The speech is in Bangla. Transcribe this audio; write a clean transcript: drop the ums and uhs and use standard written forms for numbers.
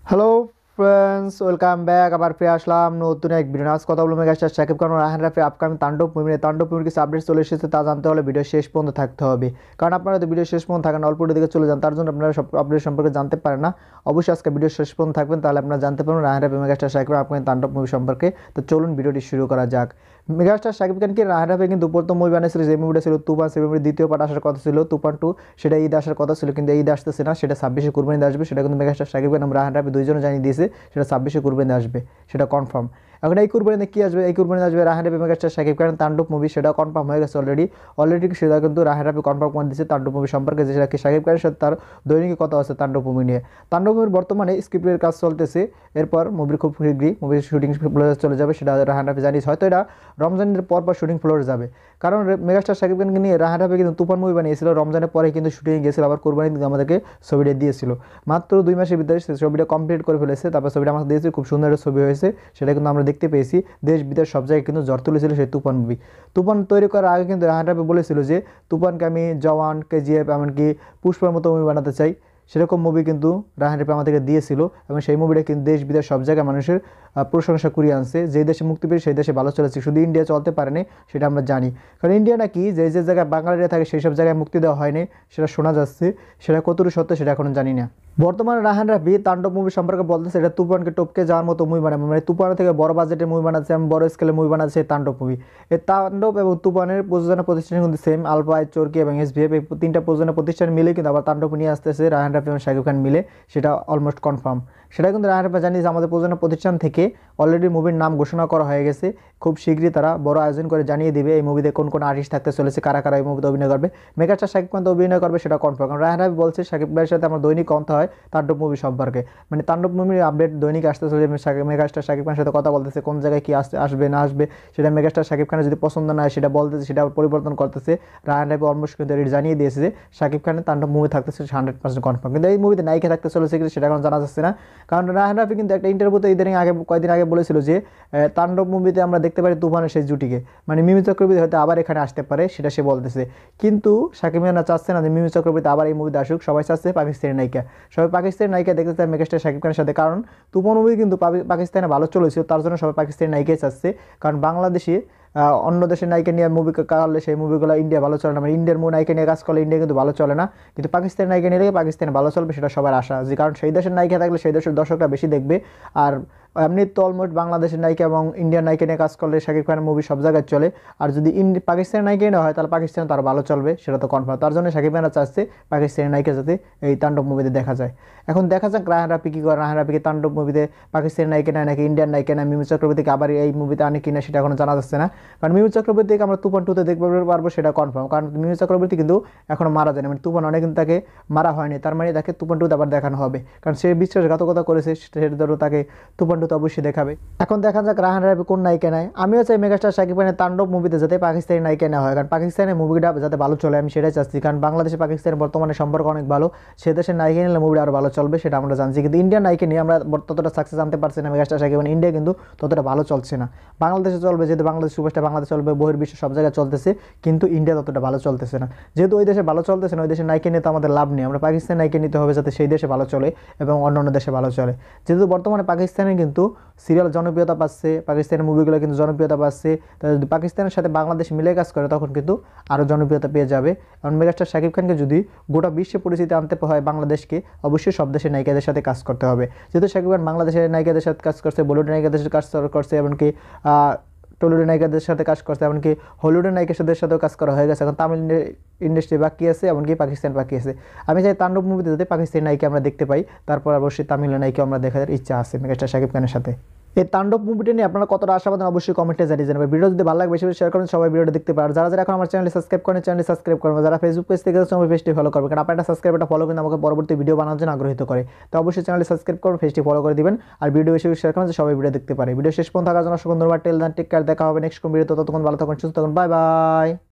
Hello friends, welcome back. আবার ফিরে আসলাম নতুন এক ভিডিও। আজ কথা বলবো মেগাস্টার শাকিব খান ও রায়হান রাফির আপকামিং তাণ্ডব মুভির কিছু আপডেট চলে এসেছে। তা জানতে হলে ভিডিও শেষ পর্যন্ত থাকতে হবে, কারণ আপনারা তো ভিডিও শেষ পর্যন্ত থাকেন, অল্প দিকে চলে যান, তার জন্য আপনারা সব আপডেট সম্পর্কে জানতে পারেন না। অবশ্যই আজকে ভিডিও শেষ পর্যন্ত থাকবেন, তাহলে আপনারা জানতে পারবেন রায়হান রাফি মেগাস্টার শাকিব খান আপকামিং তাণ্ডব মুভি সম্পর্কে। তো চলুন ভিডিওটি শুরু করা যাক। মেগাস্টার শাকিব খানকে রায়হান রাফি কিন্তু প্রথম মুভি বানিয়েছিল, যে মুভিটা ছিল তুফান। সেই মুভির দ্বিতীয় পার্ট আসার কথা ছিল তুফান 2, সেটা ঈদ আসার কথা ছিল, কিন্তু ঈদ আসতেছে না, সেটা 26শে কুরবানিতে আসবে। সেটা কিন্তু মেগাস্টার শাকিব খান এবং রায়হান রাফি দুইজনে জানিয়ে দিয়েছে সেটা 26শে কুরবানিতে আসবে, সেটা কনফার্ম। এখন এই কুরবানিতে কী আসবে? এই কুরবানিতে আসবে রায়হান রাফি মেগাস্টার শাকিব খান তাণ্ডব মুভি, সেটা কনফার্ম হয়ে গেছে অলরেডি সেটা কিন্তু রায়হান রাফি কনফার্ম করে দিচ্ছে তাণ্ডব মুভি সম্পর্কে, যে সেটা শাকিব খানের সাথে তার দৈনিক কথা আছে তাণ্ডব মুভি নিয়ে। তাণ্ডব মুভির বর্তমানে স্ক্রিপ্টের কাজ চলতেছে, এরপর মুভির খুব শীঘ্রই মুভির শুটিং ফ্লোরে চলে যাবে, সেটা রায়হান রাফি জানিয়েছে। হয়তো এটা রমজানের পর শুটিং ফ্লোরে যাবে, কারণ মেগাস্টার শাকিব খানকে নিয়ে রায়হান রাফি কিন্তু তুফান মুভি বানিয়েছিল, রমজানের পরে কিন্তু শুটিংয়ে গিয়েছিল, আবার কোরবানি কিন্তু আমাদেরকে ছবিটা দিয়েছিল। মাত্র 2 মাসের ভিতরে সে ছবিটা কমপ্লিট করে ফেলেছে, তারপর ছবিটা আমাকে দিয়েছে, খুব সুন্দর একটা ছবি হয়েছে, সেটা কিন্তু আমরা দেখতে পেয়েছি। দেশ বিদেশ সব জায়গায় কিন্তু জ্বর তুলেছিল সেই তুফান মুভি। তুফান তৈরি করার আগে কিন্তু রায়হান রাফি বলেছিল যে তুফানকে আমি জওয়ান, কেজিএফ, এমনকি পুষ্পার মতো মুভি বানাতে চাই। সেরকম মুভি কিন্তু রায়হান রাফি আমাদেরকে দিয়েছিল, এবং সেই মুভিটা কিন্তু দেশ বিদেশ সব জায়গায় মানুষের প্রশংসা কুড়িয়ে আনছে। যেই দেশে মুক্তি পেয়েছে সেই দেশে ভালো চলেছে, শুধু ইন্ডিয়া চলতে পারেনি, সেটা আমরা জানি। কারণ ইন্ডিয়া নাকি যে যে জায়গায় বাঙালিরা থাকে সেই সব জায়গায় মুক্তি দেওয়া হয়নি, সেটা শোনা যাচ্ছে। সেটা কতটুকু সত্য সেটা এখনো জানি না। বর্তমানে রায়হান রাফি তাণ্ডব মুভি সম্পর্কে বলতেছে এটা তুফানকে টপকে যাওয়ার মতো মুভি বানাবে, মানে তুফানের থেকে বড় বাজেটের মুভি বানাচ্ছে এবং বড় স্কেলের মুভি বানাচ্ছে এই তাণ্ডব মুভি। এই তাণ্ডব এবং তুফানের প্রযোজনা প্রতিষ্ঠান কিন্তু সেম, আলফা, চরকি এবং এসভিএফ, এই 3টা প্রযোজনা প্রতিষ্ঠান মিলে কিন্তু আবার তাণ্ডব নিয়ে আসতেছে রায়হান রাফি এবং শাকিব খান মিলে, সেটা অলমোস্ট কনফার্ম। সেটা কিন্তু রায়হান রাফি জানিয়েছে আমাদের প্রযোজনা প্রতিষ্ঠান থেকে অলরেডি মুভির নাম ঘোষণা করা হয়ে গেছে। খুব শীঘ্রই তারা বড় আয়োজন করে জানিয়ে দিবে এই মুভিতে কোন কোন আর্টিস্ট থাকতে চলেছে, কারা কারা এই মুভিতে অভিনয় করবে। মেগাস্টার শাকিব খান তো অভিনয় করবে, সেটা কনফার্ম, কারণ রায়হান রাফি বলছে শাকিব ভাইয়ের সাথে আমার দৈনিক কথা হয় তাণ্ডব মুভি সম্পর্কে, মানে তাণ্ডব মুভির আপডেট দৈনিক আসতে চলে। মেগাস্টার শাকিব খানের সাথে কথা বলতেছে কোন জায়গায় কি আসবে না আসবে, সেটা মেগাস্টার শাকিব খানের যদি পছন্দ না হয় সেটা বলতেছে, সেটা পরিবর্তন করতেছে। রায়হান রাফি অলমোস্ট কিন্তু জানিয়ে দিয়েছে যে শাকিব খানের তাণ্ডব মুভি থাকতেছে 100% কনফার্ম, কিন্তু এই মুভিতে নায়িকা থাকতে চলেছে কিন্তু সেটা এখন জানা যাচ্ছে না। কারণ রায়হান রাফি কিন্তু একটা ইন্টারভিউতে কয়েকদিন আগে বলেছিল যে তাণ্ডব মুভিতে আমরা দেখতে পারি তুফানের সেই জুটিকে, মানে মিমি চক্রবর্তী হয়তো আবার এখানে আসতে পারে, সেটা সে বলতেছে। কিন্তু শাকিব খান চাচ্ছে না যে মিমি চক্রবর্তী আবার এই মুভিতে আসুক, সবাই চাচ্ছে পাকিস্তানি নায়িকা, সবাই পাকিস্তানি নায়িকা দেখতে চায় মেগাস্টার শাকিব খানের সাথে। কারণ তুফান মুভি কিন্তু পাকিস্তানে ভালো চলেছিল, তার জন্য সবাই পাকিস্তানি নায়িকাই চাচ্ছে। কারণ বাংলাদেশে অন্য দেশের নায়িকা নিয়ে মুভি করলে সেই মুভিগুলো ইন্ডিয়া ভালো চলে না, মানে ইন্ডিয়ার নায়িকা নিয়ে কাজ করলে ইন্ডিয়া কিন্তু ভালো চলে না, কিন্তু পাকিস্তানের নায়িকা নিয়ে পাকিস্তানে ভালো চলবে, সেটা সবার আশা। যে কারণ সেই দেশের নায়িকা থাকলে সেই দেশের দর্শকরা বেশি দেখবে। আর এমনি তো অলমোস্ট বাংলাদেশের নায়িকা এবং ইন্ডিয়ান নায়িকা নিয়ে কাজ করলে শাকিব খানের মুভি সব জায়গায় চলে। আর যদি পাকিস্তানের নায়িকা না হয় তাহলে পাকিস্তানে তার ভালো চলবে, সেটা তো কনফার্ম। তার জন্য শাকিব খানরা চাচ্ছে পাকিস্তানের নায়িকা যাতে এই তাণ্ডব মুভিতে দেখা যায়। এখন দেখা যাক রায়হান রাফি কী করে। রায়হান রাফিকে তাণ্ডব মুভিতে পাকিস্তানের নায়িকা নেয় নাকি ইন্ডিয়ান নায়িকা নেয়, মিমি চক্রবর্তীকে আবার এই মুভিতে আনে কিনা সেটা এখনো জানা যাচ্ছে না। কারণ মিমি চক্রবর্তীকে আমরা তুফান 2তে দেখতে পারবো, সেটা কনফার্ম। কারণ মিমি চক্রবর্তী কিন্তু এখনো মারা যায়নি, মানে তুফান অনেক কিন্তু তাকে মারা হয়নি, তার মানে তাকে তুফান 2তে আবার দেখানো হবে, কারণ সে বিশ্বাসঘাতকতা করেছে, সেটা ধরো তাকে তুফান 2তে অবশ্যই দেখাবে। এখন দেখা যাক রায়হান রাফি কোন নায়িকা নেয়। আমিও চাই মেগাস্টার শাকিব খানের তাণ্ডব মুভিতে যাতে পাকিস্তানি নায়িকা নেওয়া হয়, কারণ পাকিস্তানের মুভিটা যাতে ভালো চলে, আমি সেটাই চাচ্ছি। কারণ বাংলাদেশে পাকিস্তানের বর্তমানে সম্পর্ক অনেক ভালো, সে দেশের নায়িকা নিলে মুভিটা আরও ভালো চলবে, সেটা আমরা জানছি। কিন্তু ইন্ডিয়ান নায়িকা নিয়ে আমরা ততটা সাকসেস আনতে পারছি না মেগাস্টার শাকিব খান, ইন্ডিয়া কিন্তু ততটা ভালো চলছে না। বাংলাদেশে চলবে, যেহেতু বাংলাদেশ সুপারস্টার, বাংলাদেশ চলবে, বহির্বিশ্ব সব জায়গায় চলতেছে, কিন্তু ইন্ডিয়া ততটা ভালো চলতেছে না। যেহেতু ওই দেশে ভালো চলতেছে না, ওই দেশের নায়িকা নিয়ে তো আমাদের লাভ নেই, আমরা পাকিস্তানের নায়িকা নিতে হবে যাতে সেই দেশে ভালো চলে এবং অন্যান্য দেশে ভালো চলে। যেহেতু বর্তমানে পাকিস্তানে কিন্তু সিরিয়াল জনপ্রিয়তা পাচ্ছে, পাকিস্তানের মুভিগুলো কিন্তু জনপ্রিয়তা পাচ্ছে, তাই যদি পাকিস্তানের সাথে বাংলাদেশ মিলে কাজ করে তখন কিন্তু আরও জনপ্রিয়তা পেয়ে যাবে। কারণ মেগাস্টার শাকিব খানকে যদি গোটা বিশ্বে পরিচিতি আনতে হয় বাংলাদেশকে, অবশ্যই সব দেশের নায়িকাদের সাথে কাজ করতে হবে। যেহেতু শাকিব খান বাংলাদেশের নায়িকাদের সাথে কাজ করছে, বলিউড নায়িকাদের সাথে কাজ করছে, এমনকি টলিউডের নায়িকাদের সাথে কাজ করছে, এমনকি হলিউডের নায়িকাদের সাথেও কাজ করা হয়ে গেছে। এখন তামিল ইন্ডাস্ট্রি বাকি আছে, এমনকি পাকিস্তান বাকি আছে। আমি চাই তাণ্ডব মুভিতে যাতে পাকিস্তানি নায়িকা আমরা দেখতে পাই, তারপর অবশ্যই তামিল নায়িকা আমরা দেখার ইচ্ছা আছে মেগাস্টার শাকিব খানের সাথে। এই তাণ্ডব মুভিটা নিয়ে আপনারা কতটা আশাবাদী অবশ্যই কমেন্টে জানিয়ে জানাবেন। ভিডিও যদি ভালো লাগে বেশি বেশি শেয়ার করেন, সবাই ভিডিওটা দেখতে পারেন। যারা যারা এখন আমার চ্যানেলে সাবস্ক্রাইব করেন, চ্যানেলে সাবস্ক্রাইব করবেন। যারা ফেসবুক পেজ থেকে আমার পেজটি ফলো করবেন, কারণ আপনার সাবস্ক্রাইব একটা ফলো কিন্তু আমাকে পরবর্তী ভিডিও বানানোর জন্য আগ্রহিত করে। তো অবশ্যই চ্যানেলে সাবস্ক্রাইব করবেন, পেজটি ফলো করে দিবেন, আর ভিডিও বেশি বেশি শেয়ার করেন যে সবাই ভিডিও দেখতে পারে। ভিডিও শেষ পর্যন্ত থাকার জন্য অসংখ্য ধন্যবাদ। টেল দেন, টেক কেয়ার, দেখা হবে নেক্সট কোন ভিডিওতে। ততক্ষণ ভালো থাকুন, সুস্থ থাকুন, বাই বাই।